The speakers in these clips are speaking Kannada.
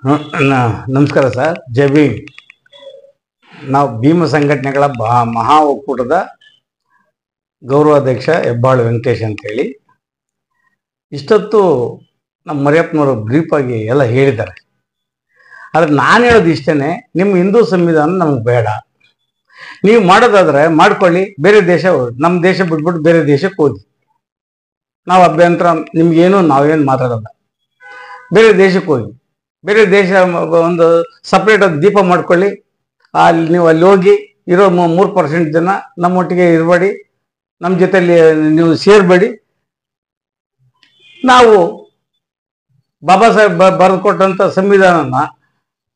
ನಮಸ್ಕಾರ ಸರ್. ಜೈ ಭೀಮ್. ನಾವು ಭೀಮ ಸಂಘಟನೆಗಳ ಮಹಾ ಒಕ್ಕೂಟದ ಗೌರವಾಧ್ಯಕ್ಷ ಹೆಬ್ಬಾಳು ವೆಂಕಟೇಶ್ ಅಂತೇಳಿ. ಇಷ್ಟೊತ್ತು ನಮ್ಮ ಮರಿಯಪ್ಪನವರು ಬ್ರೀಫಾಗಿ ಎಲ್ಲ ಹೇಳಿದ್ದಾರೆ. ಆದರೆ ನಾನು ಹೇಳೋದು ಇಷ್ಟೇ, ನಿಮ್ಮ ಹಿಂದೂ ಸಂವಿಧಾನ ನಮಗೆ ಬೇಡ. ನೀವು ಮಾಡೋದಾದ್ರೆ ಮಾಡ್ಕೊಳ್ಳಿ, ಬೇರೆ ದೇಶ ನಮ್ಮ ದೇಶ ಬಿಟ್ಬಿಟ್ಟು ಬೇರೆ ದೇಶಕ್ಕೆ ಹೋಗಿ. ನಾವು ಅಭ್ಯಂತರ ನಿಮ್ಗೇನು ನಾವೇನು ಮಾತಾಡೋಲ್ಲ. ಬೇರೆ ದೇಶಕ್ಕೆ ಹೋಗಿ, ಬೇರೆ ದೇಶ ಒಂದು ಸಪ್ರೇಟ್ ದೀಪ ಮಾಡ್ಕೊಳ್ಳಿ. ಅಲ್ಲಿ ನೀವು ಅಲ್ಲಿ ಹೋಗಿ ಇರೋ 3% ಜನ ನಮ್ಮೊಟ್ಟಿಗೆ ಇರಬೇಡಿ, ನಮ್ಮ ಜೊತೆಯಲ್ಲಿ ನೀವು ಸೇರಬೇಡಿ. ನಾವು ಬಾಬಾ ಸಾಹೇಬ್ ಬರೆದು ಕೊಟ್ಟಂಥ ಸಂವಿಧಾನನ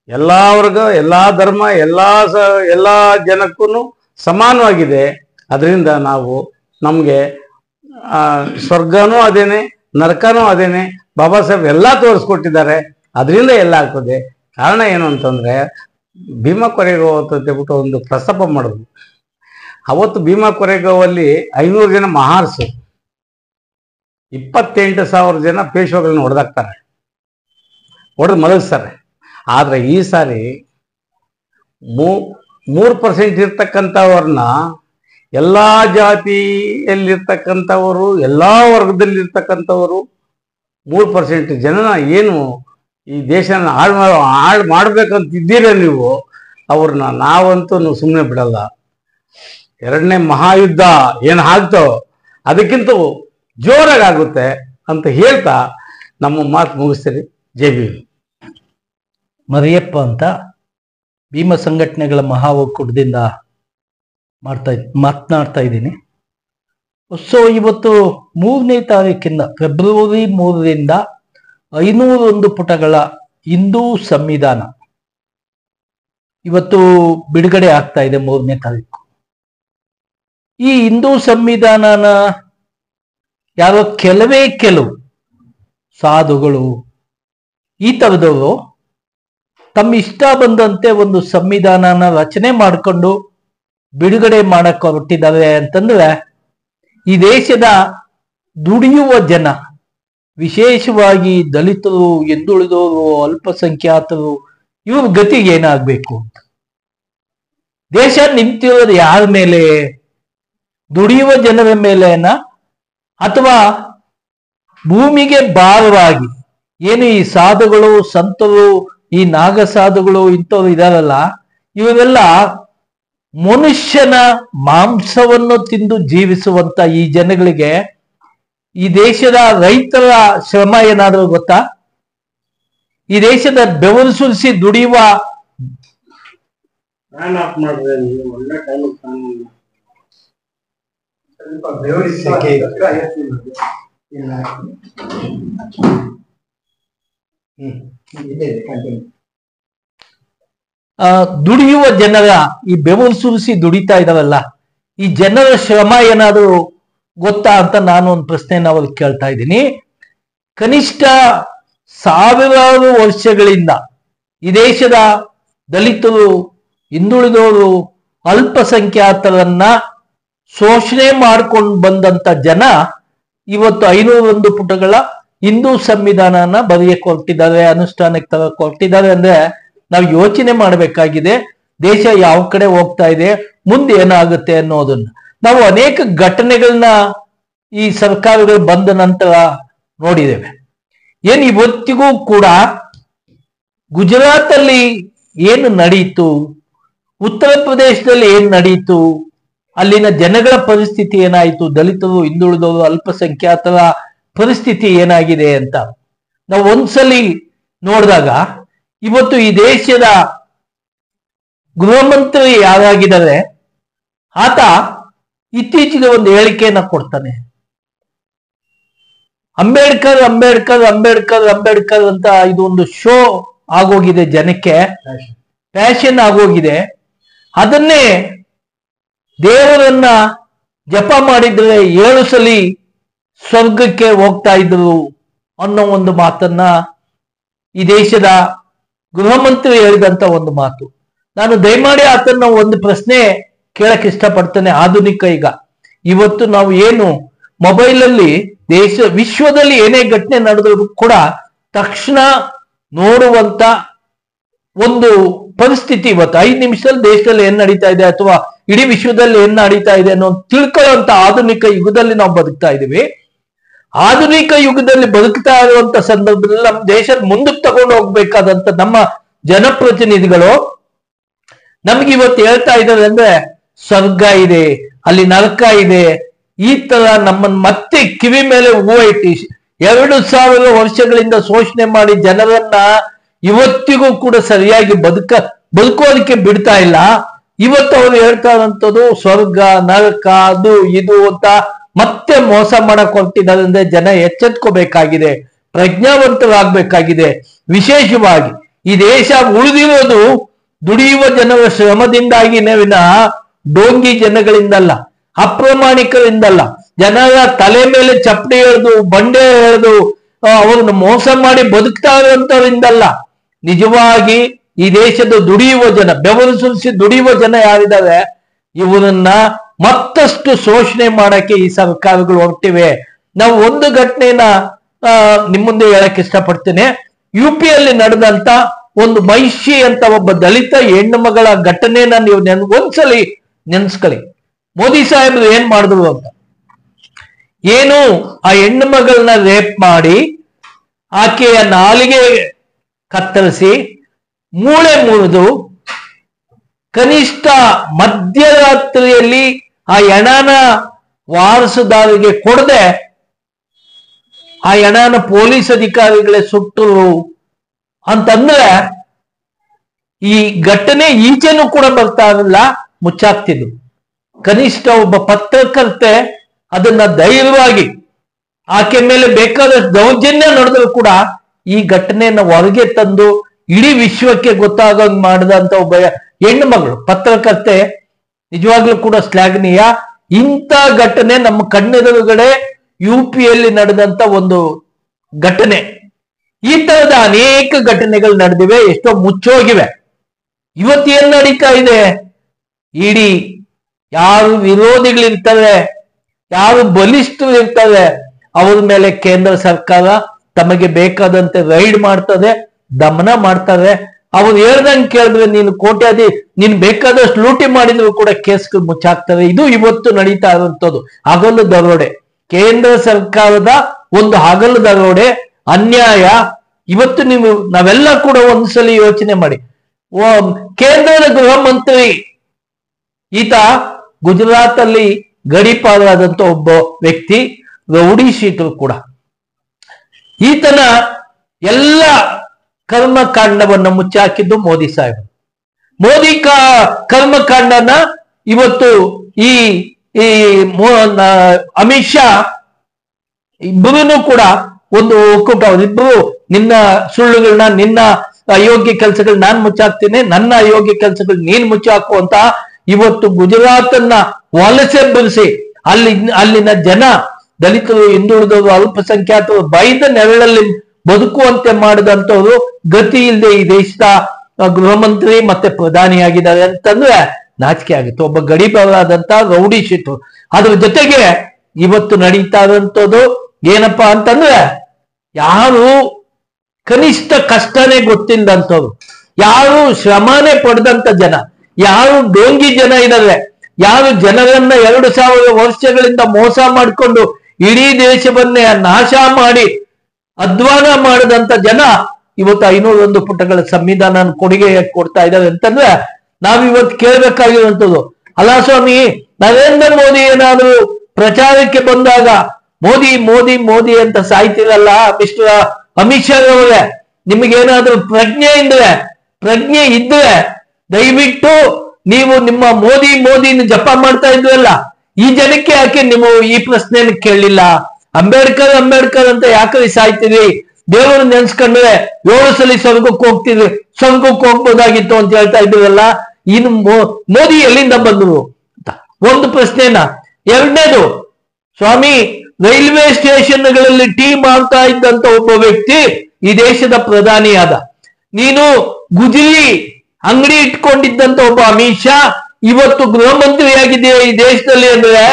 ಎಲ್ಲ ವರ್ಗ, ಎಲ್ಲ ಧರ್ಮ, ಎಲ್ಲ ಜನಕ್ಕೂ ಸಮಾನವಾಗಿದೆ. ಅದರಿಂದ ನಾವು ನಮಗೆ ಸ್ವರ್ಗನೂ ಅದೇನೆ, ನರಕನೂ ಅದೇನೆ. ಬಾಬಾ ಸಾಹೇಬ್ ಎಲ್ಲ ತೋರಿಸ್ಕೊಟ್ಟಿದ್ದಾರೆ. ಅದರಿಂದ ಎಲ್ಲ ಆಗ್ತದೆ. ಕಾರಣ ಏನು ಅಂತಂದರೆ, ಭೀಮಾ ಕೊರೆಗಾಂವ್ ಅಂತ ಹೇಳ್ಬಿಟ್ಟು ಒಂದು ಪ್ರಸ್ತಾಪ ಮಾಡಿದ್ವು. ಅವತ್ತು ಭೀಮಾ ಕೊರೆಗಾಂವಲ್ಲಿ 500 ಜನ ಮಹಾರ್ಸು, 28,000 ಜನ ಪೇಶ್ವೆಗಳನ್ನ ಹೊಡೆದಾಕ್ತಾರೆ, ಹೊಡೆದು ಮಲಗಿಸ್ತಾರೆ. ಆದರೆ ಈ ಸಾರಿ 3% ಇರ್ತಕ್ಕಂಥವ್ರನ್ನ ಎಲ್ಲ ಜಾತಿಯಲ್ಲಿರ್ತಕ್ಕಂಥವರು, ಎಲ್ಲ ವರ್ಗದಲ್ಲಿರ್ತಕ್ಕಂಥವರು 3% ಜನನ ಏನು ಈ ದೇಶನ ಹಾಳು ಮಾಡ್ಬೇಕಂತಿದ್ದೀರ ನೀವು, ಅವ್ರನ್ನ ನಾವಂತೂ ಸುಮ್ಮನೆ ಬಿಡಲ್ಲ. 2ನೇ ಮಹಾಯುದ್ಧ ಏನು ಆಗ್ತೋ ಅದಕ್ಕಿಂತ ಜೋರಾಗಿ ಆಗುತ್ತೆ ಅಂತ ಹೇಳ್ತಾ ನಮ್ಮ ಮಾತು ಮುಗಿಸ್ತೀರಿ. ಜೈ ಭೀಮ್. ಮರಿಯಪ್ಪ ಅಂತ ಭೀಮ ಸಂಘಟನೆಗಳ ಮಹಾ ಒಕ್ಕೂಟದಿಂದ ಮಾತನಾಡ್ತಾ ಇದ್ದೀನಿ. ಸೊ ಇವತ್ತು 3ನೇ ತಾರೀಕಿನ ಫೆಬ್ರವರಿ 3ರಿಂದ 501 ಪುಟಗಳ ಹಿಂದೂ ಸಂವಿಧಾನ ಇವತ್ತು ಬಿಡುಗಡೆ ಆಗ್ತಾ ಇದೆ. 3ನೇ ತಾರೀಕು ಈ ಹಿಂದೂ ಸಂವಿಧಾನನ ಯಾರೋ ಕೆಲವು ಸಾಧುಗಳು ಈ ಥರದವರು ತಮ್ಮ ಇಷ್ಟ ಬಂದಂತೆ ಒಂದು ಸಂವಿಧಾನನ ರಚನೆ ಮಾಡಿಕೊಂಡು ಬಿಡುಗಡೆ ಮಾಡಕ್ಕೆ ಹೊರಟಿದ್ದಾರೆ ಅಂತಂದ್ರೆ, ಈ ದೇಶದ ದುಡಿಯುವ ಜನ, ವಿಶೇಷವಾಗಿ ದಲಿತರು, ಹಿಂದುಳಿದವರು, ಅಲ್ಪಸಂಖ್ಯಾತರು, ಇವ್ರ ಗತಿಗೆ ಏನಾಗಬೇಕು ಅಂತ. ದೇಶ ನಿಂತಿರೋದು ಯಾರ ಮೇಲೆ? ದುಡಿಯುವ ಜನರ ಮೇಲೆನ, ಅಥವಾ ಭೂಮಿಗೆ ಭಾರವಾಗಿ ಏನು ಈ ಸಾಧುಗಳು, ಸಂತರು, ಈ ನಾಗಸಾಧುಗಳು ಇಂಥವ್ರು ಇದಾರಲ್ಲ, ಇವರೆಲ್ಲ ಮನುಷ್ಯನ ಮಾಂಸವನ್ನು ತಿಂದು ಜೀವಿಸುವಂತ ಈ ಜನಗಳಿಗೆ ಈ ದೇಶದ ರೈತರ ಶ್ರಮ ಏನಾದರೂ ಗೊತ್ತಾ? ಈ ದೇಶದ ಬೆವರು ಸುರಿಸಿ ದುಡಿಯುವ ದುಡಿಯುವ ಜನರ ಈ ಬೆವರು ಸುರಿಸಿ ದುಡಿತಾ ಇದಾವಲ್ಲ, ಈ ಜನರ ಶ್ರಮ ಏನಾದರೂ ಗೊತ್ತಾ ಅಂತ ನಾನು ಒಂದು ಪ್ರಶ್ನೆಯನ್ನು ಅವ್ರಿಗೆ ಕೇಳ್ತಾ ಇದ್ದೀನಿ. ಕನಿಷ್ಠ ಸಾವಿರಾರು ವರ್ಷಗಳಿಂದ ಈ ದೇಶದ ದಲಿತರು, ಹಿಂದುಳಿದವರು, ಅಲ್ಪಸಂಖ್ಯಾತರನ್ನ ಶೋಷಣೆ ಮಾಡ್ಕೊಂಡು ಬಂದಂತ ಜನ ಇವತ್ತು 501 ಪುಟಗಳ ಹಿಂದೂ ಸಂವಿಧಾನನ ಬರೆಯಕ್ಕೆ ಹೊರಟಿದ್ದಾರೆ, ಅನುಷ್ಠಾನಕ್ಕೆ ತರಕ್ಕೆ ಹೊರಟಿದ್ದಾರೆ. ಅಂದ್ರೆ ನಾವು ಯೋಚನೆ ಮಾಡಬೇಕಾಗಿದೆ, ದೇಶ ಯಾವ ಕಡೆ ಹೋಗ್ತಾ ಇದೆ, ಮುಂದೆ ಏನಾಗುತ್ತೆ ಅನ್ನೋದನ್ನ. ನಾವು ಅನೇಕ ಘಟನೆಗಳನ್ನ ಈ ಸರ್ಕಾರಗಳು ಬಂದ ನಂತರ ನೋಡಿದ್ದೇವೆ. ಏನು ಇವತ್ತಿಗೂ ಕೂಡ ಗುಜರಾತ್ ಅಲ್ಲಿ ಏನು ನಡೀತು, ಉತ್ತರ ಪ್ರದೇಶದಲ್ಲಿ ಏನ್ ನಡೀತು, ಅಲ್ಲಿನ ಜನಗಳ ಪರಿಸ್ಥಿತಿ ಏನಾಯಿತು, ದಲಿತರು, ಹಿಂದುಳಿದವರು, ಅಲ್ಪಸಂಖ್ಯಾತರ ಪರಿಸ್ಥಿತಿ ಏನಾಗಿದೆ ಅಂತ ನಾವು ಒಂದ್ಸಲಿ ನೋಡಿದಾಗ, ಇವತ್ತು ಈ ದೇಶದ ಗೃಹ ಮಂತ್ರಿ ಯಾರಾಗಿದ್ದಾರೆ, ಆತ ಇತ್ತೀಚೆಗೆ ಒಂದು ಹೇಳಿಕೆಯನ್ನ ಕೊಡ್ತಾನೆ. ಅಂಬೇಡ್ಕರ್ ಅಂಬೇಡ್ಕರ್ ಅಂಬೇಡ್ಕರ್ ಅಂಬೇಡ್ಕರ್ ಅಂತ ಇದು ಒಂದು ಶೋ ಆಗೋಗಿದೆ, ಜನಕ್ಕೆ ಫ್ಯಾಷನ್ ಆಗೋಗಿದೆ. ಅದನ್ನೇ ದೇವರನ್ನ ಜಪ ಮಾಡಿದ್ರೆ 7 ಸಲಿ ಸ್ವರ್ಗಕ್ಕೆ ಹೋಗ್ತಾ ಇದ್ರು ಅನ್ನೋ ಒಂದು ಮಾತನ್ನ ಈ ದೇಶದ ಗೃಹ ಮಂತ್ರಿ ಹೇಳಿದಂತ ಒಂದು ಮಾತು. ನಾನು ದಯಮಾಡಿ ಆತನ ಒಂದು ಪ್ರಶ್ನೆ ಕೇಳಕ್ ಇಷ್ಟಪಡ್ತೇನೆ. ಆಧುನಿಕ ಇವತ್ತು ನಾವು ಏನು ಮೊಬೈಲಲ್ಲಿ ವಿಶ್ವದಲ್ಲಿ ಏನೇ ಘಟನೆ ನಡೆದ್ರು ಕೂಡ ತಕ್ಷಣ ನೋಡುವಂತ ಒಂದು ಪರಿಸ್ಥಿತಿ ಇವತ್ತು 5 ನಿಮಿಷದಲ್ಲಿ ದೇಶದಲ್ಲಿ ಏನ್ ನಡೀತಾ ಇದೆ ಅಥವಾ ಇಡೀ ವಿಶ್ವದಲ್ಲಿ ಏನ್ ನಡೀತಾ ಇದೆ ಅನ್ನೋ ತಿಳ್ಕೊಳ್ಳುವಂತ ಆಧುನಿಕ ಯುಗದಲ್ಲಿ ನಾವು ಬದುಕ್ತಾ ಇದೀವಿ. ಆಧುನಿಕ ಯುಗದಲ್ಲಿ ಬದುಕ್ತಾ ಇರುವಂತ ಸಂದರ್ಭದಲ್ಲಿ ನಮ್ಮ ದೇಶ ಮುಂದಕ್ಕೆ ತಗೊಂಡು ಹೋಗ್ಬೇಕಾದಂತ ನಮ್ಮ ಜನಪ್ರತಿನಿಧಿಗಳು ನಮ್ಗೆ ಇವತ್ತು ಹೇಳ್ತಾ ಇದ್ದಾರೆ ಅಂದ್ರೆ ಸ್ವರ್ಗ ಇದೆ, ಅಲ್ಲಿ ನರಕ ಇದೆ, ಈ ತರ ನಮ್ಮನ್ನ ಮತ್ತೆ ಕಿವಿ ಮೇಲೆ ಹೂವು ಇಟ್ಟು 2000 ವರ್ಷಗಳಿಂದ ಶೋಷಣೆ ಮಾಡಿ ಜನರನ್ನ ಇವತ್ತಿಗೂ ಕೂಡ ಸರಿಯಾಗಿ ಬದುಕೋದಕ್ಕೆ ಬಿಡ್ತಾ ಇಲ್ಲ. ಇವತ್ತು ಅವ್ರು ಹೇಳ್ತಾ ಇರೋಂಥದ್ದು ಸ್ವರ್ಗ ನರಕ ಅದು ಇದು ಅಂತ ಮತ್ತೆ ಮೋಸ ಮಾಡಕ್ ಹೊರಟಿದ್ದಾರೆ ಅಂದ್ರೆ ಜನ ಎಚ್ಚೆತ್ಕೋಬೇಕಾಗಿದೆ, ಪ್ರಜ್ಞಾವಂತರಾಗಬೇಕಾಗಿದೆ. ವಿಶೇಷವಾಗಿ ಈ ದೇಶ ಉಳಿದಿರೋದು ದುಡಿಯುವ ಜನರ ಶ್ರಮದಿಂದಾಗಿನೇ ವಿನಃ ಡೋಂಗಿ ಜನಗಳಿಂದಲ್ಲ, ಅಪ್ರಾಮಾಣಿಕರಿಂದಲ್ಲ. ಜನರ ತಲೆ ಮೇಲೆ ಚಪ್ಪಡಿ ಎಳೆದು ಬಂಡೆ ಎಳೆದು ಅವ್ರನ್ನ ಮೋಸ ಮಾಡಿ ಬದುಕ್ತಾ ಇರುವಂತವರಿಂದಲ್ಲ. ನಿಜವಾಗಿ ಈ ದೇಶದ ದುಡಿಯುವ ಜನ, ಬೆವರು ಸುರಿಸಿ ದುಡಿಯುವ ಜನ ಯಾರಿದ್ದಾರೆ, ಇವರನ್ನ ಮತ್ತಷ್ಟು ಶೋಷಣೆ ಮಾಡಕ್ಕೆ ಈ ಸರ್ಕಾರಗಳು ಹೊರಟಿವೆ. ನಾವು ಒಂದು ಘಟನೆನ ನಿಮ್ ಮುಂದೆ ಹೇಳಕ್ ಇಷ್ಟಪಡ್ತೇನೆ. UP-ಯಲ್ಲಿ ನಡೆದಂತ ಒಂದು ಮಹಿಷಿ ಅಂತ ಒಬ್ಬ ದಲಿತ ಹೆಣ್ಣು ಮಗಳ ಘಟನೆನ ನೀವು ಒಂದ್ಸಲಿ ನೆನ್ಸ್ಕೊಳ್ಳಿ. ಮೋದಿ ಸಾಹೇಬ್ರು ಏನ್ ಮಾಡಿದ್ರು ಅಂತ. ಏನು ಆ ಹೆಣ್ಣು ಮಗಳನ್ನ ರೇಪ್ ಮಾಡಿ ಆಕೆಯ ನಾಲಿಗೆ ಕತ್ತರಿಸಿ ಮೂಳೆ ಮುರಿದು ಕನಿಷ್ಠ ಮಧ್ಯರಾತ್ರಿಯಲ್ಲಿ ಆ ಹೆಣನ ವಾರಸುದಾರರಿಗೆ ಕೊಡದೆ ಆ ಹೆಣನ ಪೊಲೀಸ್ ಅಧಿಕಾರಿಗಳೇ ಸುಟ್ಟರು ಅಂತಂದ್ರೆ ಈ ಘಟನೆ ಈಚೆನೂ ಕೂಡ ಬರ್ತಾ ಇರಲಿಲ್ಲ, ಮುಚ್ಚಾಕ್ತಿದ್ರು. ಕನಿಷ್ಠ ಒಬ್ಬ ಪತ್ರಕರ್ತೆ ಅದನ್ನ ಧೈರ್ಯವಾಗಿ ಆಕೆ ಮೇಲೆ ಬೇಕಾದಷ್ಟು ದೌರ್ಜನ್ಯ ನಡೆದ್ರು ಕೂಡ ಈ ಘಟನೆಯನ್ನ ಹೊರಗೆ ತಂದು ಇಡೀ ವಿಶ್ವಕ್ಕೆ ಗೊತ್ತಾಗಂಗ್ ಮಾಡಿದಂತ ಒಬ್ಬ ಹೆಣ್ಣು ಮಗಳು ಪತ್ರಕರ್ತೆ ನಿಜವಾಗ್ಲೂ ಕೂಡ ಶ್ಲಾಘನೀಯ. ಇಂಥ ಘಟನೆ ನಮ್ಮ ಕಣ್ಣೆದುರುಗಡೆ UP-ಯಲ್ಲಿ ನಡೆದಂತ ಒಂದು ಘಟನೆ. ಈ ತರದ ಅನೇಕ ಘಟನೆಗಳು ನಡೆದಿವೆ, ಎಷ್ಟೋ ಮುಚ್ಚೋಗಿವೆ. ಇವತ್ತೇನ್ ನಡೀತಾ ಇದೆ, ಇಡೀ ಯಾರು ವಿರೋಧಿಗಳಿರ್ತಾರೆ, ಯಾರು ಬಲಿಷ್ಠರು ಇರ್ತಾರೆ, ಅವ್ರ ಮೇಲೆ ಕೇಂದ್ರ ಸರ್ಕಾರ ತಮಗೆ ಬೇಕಾದಂತೆ ರೈಡ್ ಮಾಡ್ತದೆ, ದಮನ ಮಾಡ್ತಾರೆ. ಅವ್ರು ಹೇಳ್ದಂಗೆ ಕೇಳಿದ್ರೆ ನೀನು ಕೋಟ್ಯಾಧಿ, ನೀನ್ ಬೇಕಾದಷ್ಟು ಲೂಟಿ ಮಾಡಿದ್ರು ಕೂಡ ಕೇಸ್ಗಳು ಮುಚ್ಚಾಕ್ತಾರೆ. ಇದು ಇವತ್ತು ನಡೀತಾ ಇರುವಂತದ್ದು ಹಗಲು ದರೋಡೆ, ಕೇಂದ್ರ ಸರ್ಕಾರದ ಒಂದು ಹಗಲು ದರೋಡೆ, ಅನ್ಯಾಯ. ಇವತ್ತು ನಾವೆಲ್ಲ ಕೂಡ ಒಂದ್ಸಲಿ ಯೋಚನೆ ಮಾಡಿ. ಕೇಂದ್ರದ ಗೃಹ ಮಂತ್ರಿ ಈತ ಗುಜರಾತ್ ಅಲ್ಲಿ ಗಡೀಪಾರಾದಂತ ಒಬ್ಬ ವ್ಯಕ್ತಿ, ರೌಡಿ ಶೀಟರ್ ಕೂಡ. ಈತನ ಎಲ್ಲ ಕರ್ಮಕಾಂಡವನ್ನ ಮುಚ್ಚಾಕಿದ್ದು ಮೋದಿ ಸಾಹೇಬ್. ಮೋದಿ ಕರ್ಮಕಾಂಡನ ಇವತ್ತು ಈ ಅಮಿತ್ ಶಾ ಇಬ್ಬರೂ ಕೂಡ ಒಂದು ಒಕ್ಕೂಟ, ಅವರಿಬ್ಬರು ನಿನ್ನ ಸುಳ್ಳುಗಳನ್ನ, ನಿನ್ನ ಅಯೋಗ್ಯ ಕೆಲಸಗಳು ನಾನ್ ಮುಚ್ಚಾಕ್ತೀನಿ, ನನ್ನ ಅಯೋಗ್ಯ ಕೆಲಸಗಳು ನೀನ್ ಮುಚ್ಚಾಕು ಅಂತ ಇವತ್ತು ಗುಜರಾತನ್ನ ವಲಸೆ ಬರೆಸಿ ಅಲ್ಲಿನ ಜನ, ದಲಿತರು, ಹಿಂದುಳಿದವರು, ಅಲ್ಪಸಂಖ್ಯಾತರು ಬೈದ ನೆರಳಲ್ಲಿ ಬದುಕುವಂತೆ ಮಾಡಿದಂತವ್ರು ಗತಿ ಇಲ್ಲದೆ ಈ ದೇಶದ ಗೃಹ ಮಂತ್ರಿ ಮತ್ತೆ ಪ್ರಧಾನಿಯಾಗಿದ್ದಾರೆ ಅಂತಂದ್ರೆ ನಾಚಿಕೆ ಆಗುತ್ತೆ. ಒಬ್ಬ ಗಡೀಪಾರಾದಂತ ರೌಡಿ ಶೀಟು. ಅದ್ರ ಜೊತೆಗೆ ಇವತ್ತು ನಡೀತಾ ಇರುವಂತದ್ದು ಏನಪ್ಪಾ ಅಂತಂದ್ರೆ, ಯಾರು ಕನಿಷ್ಠ ಕಷ್ಟನೇ ಗೊತ್ತಿಲ್ಲದಂಥವ್ರು, ಯಾರು ಶ್ರಮನೇ ಪಡೆದಂತ ಜನ, ಯಾರು ಡೋಂಗಿ ಜನ ಇದ್ದಾರೆ, ಯಾರು ಜನರನ್ನ 2000 ವರ್ಷಗಳಿಂದ ಮೋಸ ಮಾಡಿಕೊಂಡು ಇಡೀ ದೇಶವನ್ನೇ ನಾಶ ಮಾಡಿ ಅಧ್ವಾನ ಮಾಡಿದಂತ ಜನ ಇವತ್ತು 501 ಪುಟಗಳ ಸಂವಿಧಾನ ಕೊಡುಗೆ ಕೊಡ್ತಾ ಇದ್ದಾರೆ ಅಂತಂದ್ರೆ ನಾವಿವತ್ತು ಕೇಳ್ಬೇಕಾಗಿರುವಂಥದ್ದು. ಅಲ್ಲ ಸ್ವಾಮಿ, ನರೇಂದ್ರ ಮೋದಿ ಏನಾದ್ರು ಪ್ರಚಾರಕ್ಕೆ ಬಂದಾಗ ಮೋದಿ ಮೋದಿ ಮೋದಿ ಅಂತ ಸಾಯ್ತಿರಲ್ಲ ಮಿಸ್ಟರ್ ಅಮಿತ್ ಶಾ ಅವರೇ, ನಿಮಗೇನಾದ್ರೂ ಪ್ರಜ್ಞೆ ಇದ್ರೆ ದಯವಿಟ್ಟು ನೀವು ನಿಮ್ಮ ಮೋದಿ ಮೋದಿನ ಜಪ ಮಾಡ್ತಾ ಇದ್ರಲ್ಲ, ಈ ಜನಕ್ಕೆ ಯಾಕೆ ನೀವು ಈ ಪ್ರಶ್ನೆಯನ್ನು ಕೇಳಲಿಲ್ಲ? ಅಂಬೇಡ್ಕರ್ ಅಂತ ಯಾಕೆ ಸಾಯ್ತಿದ್ರಿ? ದೇವರು ನೆನ್ಸ್ಕೊಂಡ್ರೆ 7 ಸಲ ಸ್ವರ್ಗಕ್ಕೆ ಹೋಗ್ತಿದ್ರಿ, ಸ್ವರ್ಗಕ್ಕೆ ಹೋಗ್ಬೋದಾಗಿತ್ತು ಅಂತ ಹೇಳ್ತಾ ಇದ್ರಲ್ಲ, ಇನ್ನು ಮೋದಿ ಎಲ್ಲಿಂದ ಬಂದ್ರು ಅಂತ ಒಂದು ಪ್ರಶ್ನೆನ. ಎರಡನೇದು, ಸ್ವಾಮಿ, ರೈಲ್ವೆ ಸ್ಟೇಷನ್ಗಳಲ್ಲಿ ಟೀ ಮಾಡ್ತಾ ಇದ್ದಂತ ಒಬ್ಬ ವ್ಯಕ್ತಿ ಈ ದೇಶದ ಪ್ರಧಾನಿಯಾದ. ನೀನು ಗುಜರಿ ಅಂಗಡಿ ಇಟ್ಕೊಂಡಿದ್ದಂತ ಒಬ್ಬ ಅಮಿತ್ ಶಾ ಇವತ್ತು ಗೃಹ ಮಂತ್ರಿಯಾಗಿದೆಯಾ ಈ ದೇಶದಲ್ಲಿ ಅಂದ್ರೆ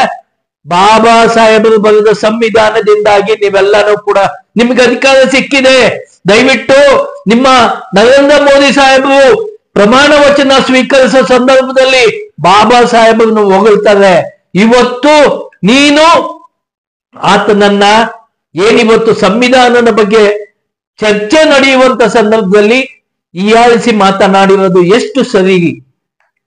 ಬಾಬಾ ಸಾಹೇಬರು ಬರೆದ ಸಂವಿಧಾನದಿಂದಾಗಿ ನೀವೆಲ್ಲರೂ ಕೂಡ ನಿಮ್ಗೆ ಅಧಿಕಾರ ಸಿಕ್ಕಿದೆ. ದಯವಿಟ್ಟು ನಿಮ್ಮ ನರೇಂದ್ರ ಮೋದಿ ಸಾಹೇಬರು ಪ್ರಮಾಣ ವಚನ ಸ್ವೀಕರಿಸೋ ಸಂದರ್ಭದಲ್ಲಿ ಬಾಬಾ ಸಾಹೇಬರನ್ನು ಹೊಗಳ್ತಾರೆ. ಇವತ್ತು ನೀನು ಆತನನ್ನ ಏನಿವತ್ತು ಸಂವಿಧಾನದ ಬಗ್ಗೆ ಚರ್ಚೆ ನಡೆಯುವಂತ ಸಂದರ್ಭದಲ್ಲಿ ಹೀಯಾಳಿಸಿ ಮಾತನಾಡಿರೋದು ಎಷ್ಟು ಸರಿ?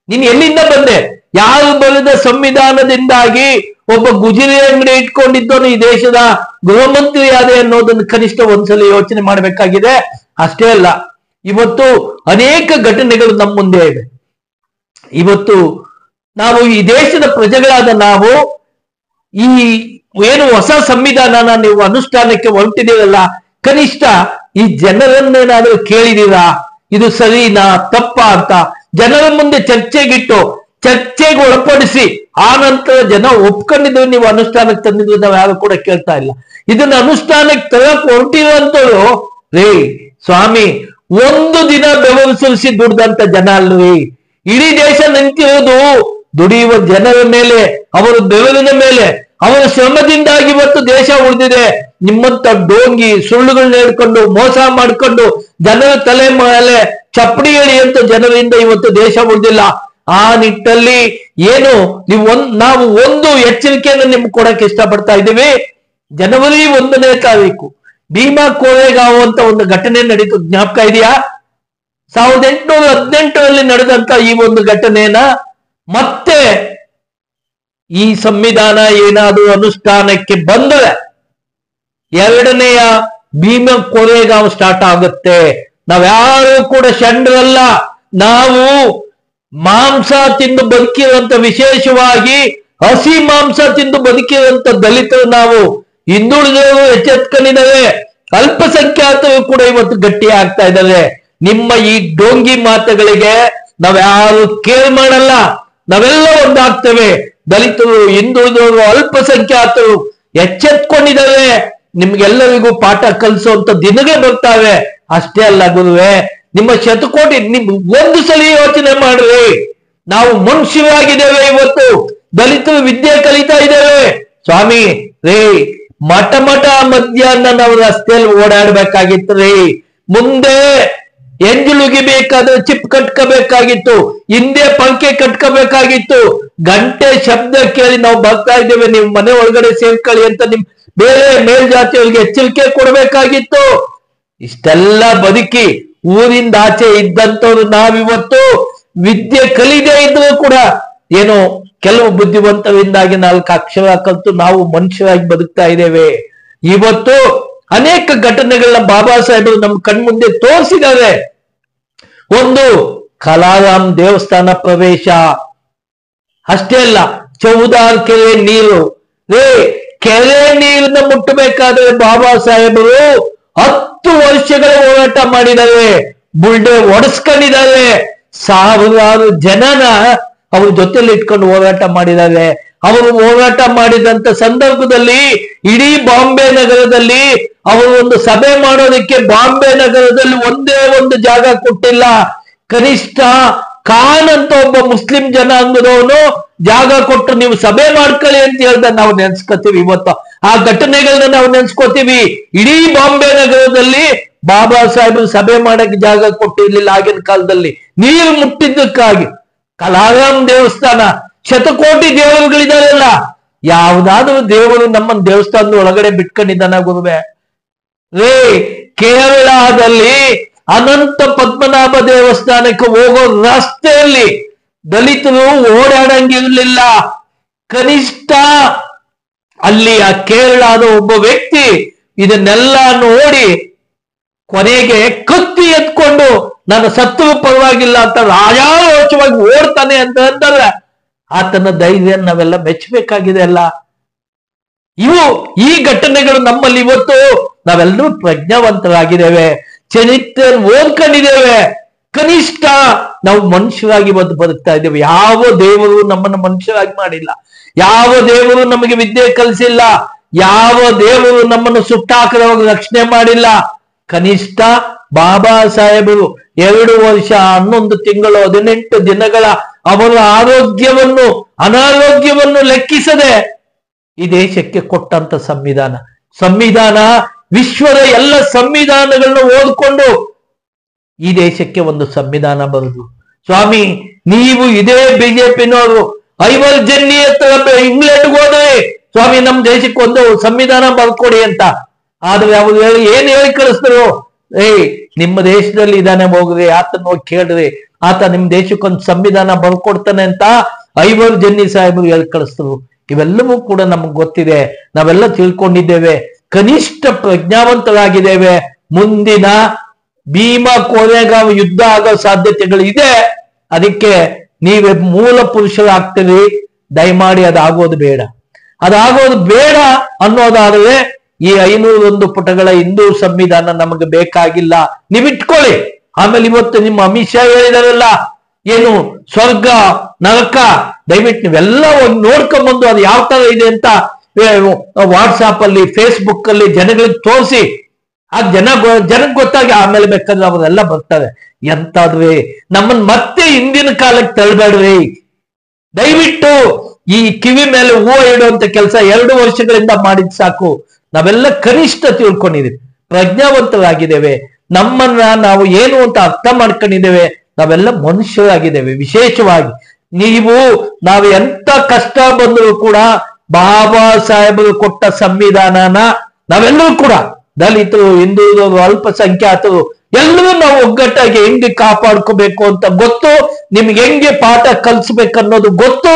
ನೀನ್ ಎಲ್ಲಿಂದ ಬಂದೆ? ಯಾರು ಬರೆದ ಸಂವಿಧಾನದಿಂದಾಗಿ ಒಬ್ಬ ಗುಜರಿ ಅಂಗಡಿ ಇಟ್ಕೊಂಡಿದ್ದವನು ಈ ದೇಶದ ಗೃಹ ಮಂತ್ರಿ ಆದೆ ಅನ್ನೋದನ್ನು ಕನಿಷ್ಠ ಒಂದ್ಸಲ ಯೋಚನೆ ಮಾಡಬೇಕಾಗಿದೆ. ಅಷ್ಟೇ ಅಲ್ಲ, ಇವತ್ತು ಅನೇಕ ಘಟನೆಗಳು ನಮ್ಮ ಮುಂದೆ ಇವೆ. ಇವತ್ತು ನಾವು ಈ ದೇಶದ ಪ್ರಜೆಗಳಾದ ನಾವು ಈ ಏನು ಹೊಸ ಸಂವಿಧಾನನ ನೀವು ಅನುಷ್ಠಾನಕ್ಕೆ ಹೊರಟಿದ್ದೀರಲ್ಲ, ಕನಿಷ್ಠ ಈ ಜನರನ್ನೇನಾದ್ರೂ ಕೇಳಿದೀರಾ ಇದು ಸರಿನಾ ತಪ್ಪಾ ಅಂತ? ಜನರ ಮುಂದೆ ಚರ್ಚೆಗೆ ಒಳಪಡಿಸಿ ಆ ನಂತರ ಜನ ಒಪ್ಕೊಂಡಿದ್ರು ನೀವು ಅನುಷ್ಠಾನಕ್ಕೆ ತಂದಿದ್ರು ನಾವು ಯಾರು ಕೂಡ ಕೇಳ್ತಾ ಇಲ್ಲ. ಇದನ್ನ ಅನುಷ್ಠಾನಕ್ಕೆ ತರಕ್ ಹೊರಟಿರುವಂತವ್ರು ರೇ ಸ್ವಾಮಿ, ಒಂದು ದಿನ ಬೆವರು ಸುರಿಸಿ ದುಡ್ದಂತ ಜನ ಅಲ್ರಿ. ಇಡೀ ದೇಶ ನಿಂತಿರೋದು ದುಡಿಯುವ ಜನರ ಮೇಲೆ, ಅವರ ಬೆವರಿನ ಮೇಲೆ, ಅವರ ಶ್ರಮದಿಂದಾಗಿ ಇವತ್ತು ದೇಶ ಉಳಿದಿದೆ. ನಿಮ್ಮಂತ ಡೋಂಗಿ ಸುಳ್ಳುಗಳನ್ನ ಹೇಳ್ಕೊಂಡು ಮೋಸ ಮಾಡ್ಕೊಂಡು ಜನರ ತಲೆ ಮೇಲೆ ಚಪ್ಪಡಿ ಹೇಳಿ ಅಂತ ಜನರಿಂದ ಇವತ್ತು ದೇಶ ಉಳಿದಿಲ್ಲ. ಆ ನಿಟ್ಟಲ್ಲಿ ಏನು ನಾವು ಒಂದು ಎಚ್ಚರಿಕೆಯನ್ನು ನಿಮ್ಗೆ ಕೊಡಕ್ಕೆ ಇಷ್ಟಪಡ್ತಾ ಇದ್ದೀವಿ. ಜನವರಿ 1ನೇ ತಾರೀಕು ಭೀಮಾ ಕೋರೆಗಾಂವ್ ಅಂತ ಒಂದು ಘಟನೆ ನಡೀತು, ಜ್ಞಾಪಕ ಇದೆಯಾ? 1818ರಲ್ಲಿ ನಡೆದಂತ ಈ ಒಂದು ಘಟನೆನ ಮತ್ತೆ ಈ ಸಂವಿಧಾನ ಏನಾದರೂ ಅನುಷ್ಠಾನಕ್ಕೆ ಬಂದರೆ 2ನೆಯ ಭೀಮಾ ಕೋರೆಗಾಂವ್ ಸ್ಟಾರ್ಟ್ ಆಗುತ್ತೆ. ನಾವ್ಯಾರು ಕೂಡ ಷಂಡ್ರಲ್ಲ. ನಾವು ಮಾಂಸ ತಿಂದು ಬದುಕಿರುವಂತ, ವಿಶೇಷವಾಗಿ ಹಸಿ ಮಾಂಸ ತಿಂದು ಬದುಕಿರುವಂತ ದಲಿತರು ನಾವು. ಹಿಂದುಳಿದವರು ಎಚ್ಚೆತ್ಕೊಂಡಿದ್ದಾರೆ, ಅಲ್ಪಸಂಖ್ಯಾತರು ಕೂಡ ಇವತ್ತು ಗಟ್ಟಿ ಆಗ್ತಾ ಇದ್ದಾರೆ. ನಿಮ್ಮ ಈ ಡೋಂಗಿ ಮಾತುಗಳಿಗೆ ನಾವ್ಯಾರು ಕೇರ್ ಮಾಡಲ್ಲ. ನಾವೆಲ್ಲ ಒಂದಾಗ್ತೇವೆ. ದಲಿತರು, ಹಿಂದುಳಿದವರು, ಅಲ್ಪಸಂಖ್ಯಾತರು ಎಚ್ಚೆತ್ಕೊಂಡಿದ್ದಾರೆ. ನಿಮ್ಗೆಲ್ಲರಿಗೂ ಪಾಠ ಕಲಿಸುವಂತ ದಿನಗಳು ಬರ್ತಾವೆ. ಅಷ್ಟೇ ಅಲ್ಲ ಗುರುವೆ, ನಿಮ್ಮ ಶತಕೋಟಿ ಒಂದು ಸಲ ಯೋಚನೆ ಮಾಡ್ರಿ. ನಾವು ಮನುಷ್ಯರಾಗಿದ್ದೇವೆ. ಇವತ್ತು ದಲಿತರು ವಿದ್ಯೆ ಕಲಿತಾ ಇದ್ದೇವೆ ಸ್ವಾಮಿ. ಮಠ ಮಧ್ಯಾಹ್ನ ನಾವು ರಸ್ತೆಯಲ್ಲಿ ಓಡಾಡ್ಬೇಕಾಗಿತ್ತು ರೀ. ಮುಂದೆ ಎಂಜಲುಗಿಬೇಕಾದ್ರೆ ಚಿಪ್ ಕಟ್ಕೋಬೇಕಾಗಿತ್ತು, ಹಿಂದೆ ಪಂಕೆ ಕಟ್ಕೋಬೇಕಾಗಿತ್ತು. ಗಂಟೆ ಶಬ್ದ ಕೇಳಿ ನಾವು ಬರ್ತಾ ಇದ್ದೇವೆ, ನೀವು ಮನೆ ಒಳಗಡೆ ಸೇರ್ಕೊಳ್ಳಿ ಅಂತ ನಿಮ್ ಬೇರೆ ಮೇಲ್ಜಾತಿಯವರಿಗೆ ಎಚ್ಚರಿಕೆ ಕೊಡ್ಬೇಕಾಗಿತ್ತು. ಇಷ್ಟೆಲ್ಲ ಬದುಕಿ ಊರಿಂದ ಆಚೆ ಇದ್ದಂಥವ್ರು ನಾವಿವತ್ತು ವಿದ್ಯೆ ಕಲಿದೇ ಇದ್ರೂ ಕೂಡ ಏನೋ ಕೆಲವು ಬುದ್ಧಿವಂತರಿಂದಾಗಿ 4 ಅಕ್ಷರ ಕಲಿತು ನಾವು ಮನುಷ್ಯರಾಗಿ ಬದುಕ್ತಾ ಇದ್ದೇವೆ. ಇವತ್ತು ಅನೇಕ ಘಟನೆಗಳನ್ನ ಬಾಬಾ ಸಾಹೇಬರು ನಮ್ಮ ಕಣ್ಮುಂದೆ ತೋರಿಸಿದ್ದಾರೆ. ಒಂದು ಕಲಾರಾಮ್ ದೇವಸ್ಥಾನ ಪ್ರವೇಶ, ಅಷ್ಟೇ ಅಲ್ಲ ಚೌದಾರ್ ಕೆರೆ ನೀರು. ಕೆರೆ ನೀರನ್ನ ಮುಟ್ಟಬೇಕಾದ್ರೆ ಬಾಬಾ ಸಾಹೇಬರು 10 ವರ್ಷಗಳ ಹೋರಾಟ ಮಾಡಿದ್ದಾರೆ, ಬುಲ್ಡೆ ಒಡಿಸ್ಕೊಂಡಿದ್ದಾರೆ. ಸಾವಿರಾರು ಜನನ ಅವ್ರ ಜೊತೆಲಿ ಇಟ್ಕೊಂಡು ಹೋರಾಟ ಮಾಡಿದ್ದಾರೆ. ಅವರು ಹೋರಾಟ ಮಾಡಿದಂತ ಸಂದರ್ಭದಲ್ಲಿ ಇಡೀ ಬಾಂಬೆ ನಗರದಲ್ಲಿ ಅವರು ಒಂದು ಸಭೆ ಮಾಡೋದಕ್ಕೆ ಬಾಂಬೆ ನಗರದಲ್ಲಿ ಒಂದೇ ಒಂದು ಜಾಗ ಕೊಟ್ಟಿಲ್ಲ. ಕನಿಷ್ಠ ಖಾನ್ ಅಂತ ಒಬ್ಬ ಮುಸ್ಲಿಂ ಜನಾಂಗದವನು ಜಾಗ ಕೊಟ್ಟು ನೀವು ಸಭೆ ಮಾಡ್ಕೊಳ್ಳಿ ಅಂತ ಹೇಳ್ದ ನಾವು ನೆನ್ಸ್ಕೊತೀವಿ. ಇವತ್ತು ಆ ಘಟನೆಗಳನ್ನ ನಾವು ನೆನ್ಸ್ಕೋತೀವಿ. ಇಡೀ ಬಾಂಬೆ ನಗರದಲ್ಲಿ ಬಾಬಾ ಸಾಹೇಬರು ಸಭೆ ಮಾಡಕ್ಕೆ ಜಾಗ ಕೊಟ್ಟಿರ್ಲಿಲ್ಲ ಆಗಿನ ಕಾಲದಲ್ಲಿ, ನೀರು ಮುಟ್ಟಿದ್ದಕ್ಕಾಗಿ. ಕಲಾರಾಮ್ ದೇವಸ್ಥಾನ, ಶತಕೋಟಿ ದೇವರುಗಳಿದಾರಲ್ಲ, ಯಾವ್ದಾದ್ರು ದೇವರು ನಮ್ಮ ದೇವಸ್ಥಾನದ ಒಳಗಡೆ ಬಿಟ್ಕೊಂಡಿದ್ದಾನ ಗುರುವೆ? ಕೇರಳದಲ್ಲಿ ಅನಂತ ಪದ್ಮನಾಭ ದೇವಸ್ಥಾನಕ್ಕೆ ಹೋಗೋ ರಸ್ತೆಯಲ್ಲಿ ದಲಿತರು ಓಡಾಡಂಗಿರ್ಲಿಲ್ಲ. ಕನಿಷ್ಠ ಅಲ್ಲಿ ಆ ಕೇರಳದ ಒಬ್ಬ ವ್ಯಕ್ತಿ ಇದನ್ನೆಲ್ಲ ನೋಡಿ ಕೊನೆಗೆ ಕತ್ತಿ ಎತ್ಕೊಂಡು ನಾನು ಸತ್ತು ಪರವಾಗಿಲ್ಲ ಅಂತ ರಾಜಾರೋಚವಾಗಿ ಓಡ್ತಾನೆ ಅಂತ ಅಂತಲ್ಲ, ಆತನ ಧೈರ್ಯ ನಾವೆಲ್ಲ ಮೆಚ್ಚಬೇಕಾಗಿದೆ ಅಲ್ಲ. ಈ ಘಟನೆಗಳು ನಮ್ಮಲ್ಲಿ ಇವತ್ತು ನಾವೆಲ್ಲರೂ ಪ್ರಜ್ಞಾವಂತರಾಗಿದ್ದೇವೆ, ಚರಿತ್ರೆ ಓದ್ಕೊಂಡಿದ್ದೇವೆ. ಕನಿಷ್ಠ ನಾವು ಮನುಷ್ಯರಾಗಿ ಬದುಕ್ತಾ ಇದ್ದೇವೆ. ಯಾವ ದೇವರು ನಮ್ಮನ್ನು ಮನುಷ್ಯರಾಗಿ ಮಾಡಿಲ್ಲ, ಯಾವ ದೇವರು ನಮಗೆ ವಿದ್ಯೆ ಕಲಿಸಿಲ್ಲ, ಯಾವ ದೇವರು ನಮ್ಮನ್ನು ಸುಟ್ಟಾಕದವಾಗ ರಕ್ಷಣೆ ಮಾಡಿಲ್ಲ. ಕನಿಷ್ಠ ಬಾಬಾ ಸಾಹೇಬರು 2 ವರ್ಷ 11 ತಿಂಗಳು 18 ದಿನಗಳ ಅವರ ಅನಾರೋಗ್ಯವನ್ನು ಲೆಕ್ಕಿಸದೆ ಈ ದೇಶಕ್ಕೆ ಕೊಟ್ಟಂತ ಸಂವಿಧಾನ ವಿಶ್ವದ ಎಲ್ಲ ಸಂವಿಧಾನಗಳನ್ನ ಓದ್ಕೊಂಡು ಈ ದೇಶಕ್ಕೆ ಒಂದು ಸಂವಿಧಾನ ಬರುದು. ಸ್ವಾಮಿ, ನೀವು ಇದೇ ಬಿಜೆಪಿನವರು ಐವಲ್ ಜನ್ನಿ ಹತ್ರ ಇಂಗ್ಲೆಂಡ್ಗೆ ಹೋದ್ರೆ ಸ್ವಾಮಿ ನಮ್ ದೇಶಕ್ಕೆ ಒಂದು ಸಂವಿಧಾನ ಬರ್ಕೊಡಿ ಅಂತ. ಆದ್ರೆ ಅವ್ರು ಏನ್ ಹೇಳಿ ಕಳಿಸಿದ್ರು, ನಿಮ್ಮ ದೇಶದಲ್ಲಿ ಇದಾನೆ, ಹೋಗ್ರಿ ಆತನ ಹೋಗಿ ಕೇಳ್ರಿ, ಆತ ನಿಮ್ ದೇಶಕ್ಕೊಂದು ಸಂವಿಧಾನ ಬರ್ಕೊಡ್ತಾನೆ ಅಂತ ಐವಲ್ ಜನ್ನಿ ಸಾಹೇಬರು ಹೇಳಿ ಕಳಿಸಿದ್ರು. ಇವೆಲ್ಲವೂ ಕೂಡ ನಮಗ್ ಗೊತ್ತಿದೆ, ನಾವೆಲ್ಲ ತಿಳ್ಕೊಂಡಿದ್ದೇವೆ, ಕನಿಷ್ಠ ಪ್ರಜ್ಞಾವಂತರಾಗಿದ್ದೇವೆ. ಮುಂದಿನ ಭೀಮಾ ಕೋರೆಗಾಂವ್ ಯುದ್ಧ ಆಗೋ ಸಾಧ್ಯತೆಗಳು ಇದೆ. ಅದಕ್ಕೆ ನೀವೇ ಮೂಲ ಪುರುಷರಾಗ್ತೀರಿ, ದಯಮಾಡಿ ಅದಾಗೋದು ಬೇಡ. ಅದಾಗೋದು ಬೇಡ ಅನ್ನೋದಾದ್ರೆ ಈ 501 ಪುಟಗಳ ಹಿಂದೂ ಸಂವಿಧಾನ ನಮಗೆ ಬೇಕಾಗಿಲ್ಲ, ನೀವಿಟ್ಕೊಳ್ಳಿ. ಆಮೇಲೆ ಇವತ್ತು ನಿಮ್ಮ ಅಮಿತ್ ಶಾ ಹೇಳಿದಾರಲ್ಲ, ಏನು ಸ್ವರ್ಗ ನರಕ, ದಯವಿಟ್ಟು ನೀವೆಲ್ಲ ಒಂದು ನೋಡ್ಕೊಂಡ್ಬಂದು ಅದು ಯಾವ ತರ ಇದೆ ಅಂತ ವಾಟ್ಸಾಪ್ ಅಲ್ಲಿ ಫೇಸ್ಬುಕ್ ಅಲ್ಲಿ ಜನಗಳಿಗೆ ತೋರಿಸಿ, ಆ ಜನಕ್ಕೆ ಗೊತ್ತಾಗಿ ಆಮೇಲೆ ಬೇಕಾದ್ರೆ ಅವರೆಲ್ಲ ಬರ್ತಾರೆ. ಎಂತಾದ್ರಿ ನಮ್ಮನ್ ಮತ್ತೆ ಹಿಂದಿನ ಕಾಲಕ್ಕೆ ತಳ್ಬೇಡ್ರಿ. ದಯವಿಟ್ಟು ಈ ಕಿವಿ ಮೇಲೆ ಹೂವು ಇಡುವಂತ ಕೆಲಸ 2 ವರ್ಷಗಳಿಂದ ಮಾಡಿದ್ ಸಾಕು. ನಾವೆಲ್ಲ ಕನಿಷ್ಠ ತಿಳ್ಕೊಂಡಿದ್ದೀವಿ, ಪ್ರಜ್ಞಾವಂತರಾಗಿದ್ದೇವೆ, ನಮ್ಮನ್ನ ನಾವು ಏನು ಅಂತ ಅರ್ಥ ಮಾಡ್ಕೊಂಡಿದ್ದೇವೆ, ನಾವೆಲ್ಲ ಮನುಷ್ಯರಾಗಿದ್ದೇವೆ. ವಿಶೇಷವಾಗಿ ನಾವು ಎಂತ ಕಷ್ಟ ಬಂದರೂ ಕೂಡ ಬಾಬಾ ಸಾಹೇಬರು ಕೊಟ್ಟ ಸಂವಿಧಾನನ ನಾವೆಲ್ಲರೂ ಕೂಡ ದಲಿತರು, ಹಿಂದುಳಿದವರು, ಅಲ್ಪಸಂಖ್ಯಾತರು ಎಲ್ಲರೂ ನಾವು ಒಗ್ಗಟ್ಟಾಗಿ ಹೆಂಗೆ ಕಾಪಾಡ್ಕೋಬೇಕು ಅಂತ ಗೊತ್ತು. ನಿಮ್ಗೆ ಹೆಂಗೆ ಪಾಠ ಕಲಿಸ್ಬೇಕನ್ನೋದು ಗೊತ್ತು.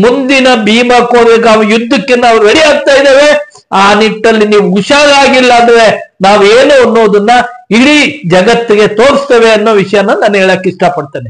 ಮುಂದಿನ ಭೀಮಾ ಕೋರೆಗಾಂವ್ ಯುದ್ಧಕ್ಕೆ ನಾವು ರೆಡಿ ಆಗ್ತಾ ಇದ್ದೇವೆ. ಆ ನಿಟ್ಟಲ್ಲಿ ನೀವು ಹುಷಾರಾಗಿಲ್ಲ ಅಂದ್ರೆ ನಾವೇನು ಅನ್ನೋದನ್ನ ಇಡೀ ಜಗತ್ತಿಗೆ ತೋರಿಸ್ತೇವೆ ಅನ್ನೋ ವಿಷಯನ ನಾನು ಹೇಳಕ್ ಇಷ್ಟಪಡ್ತೇನೆ.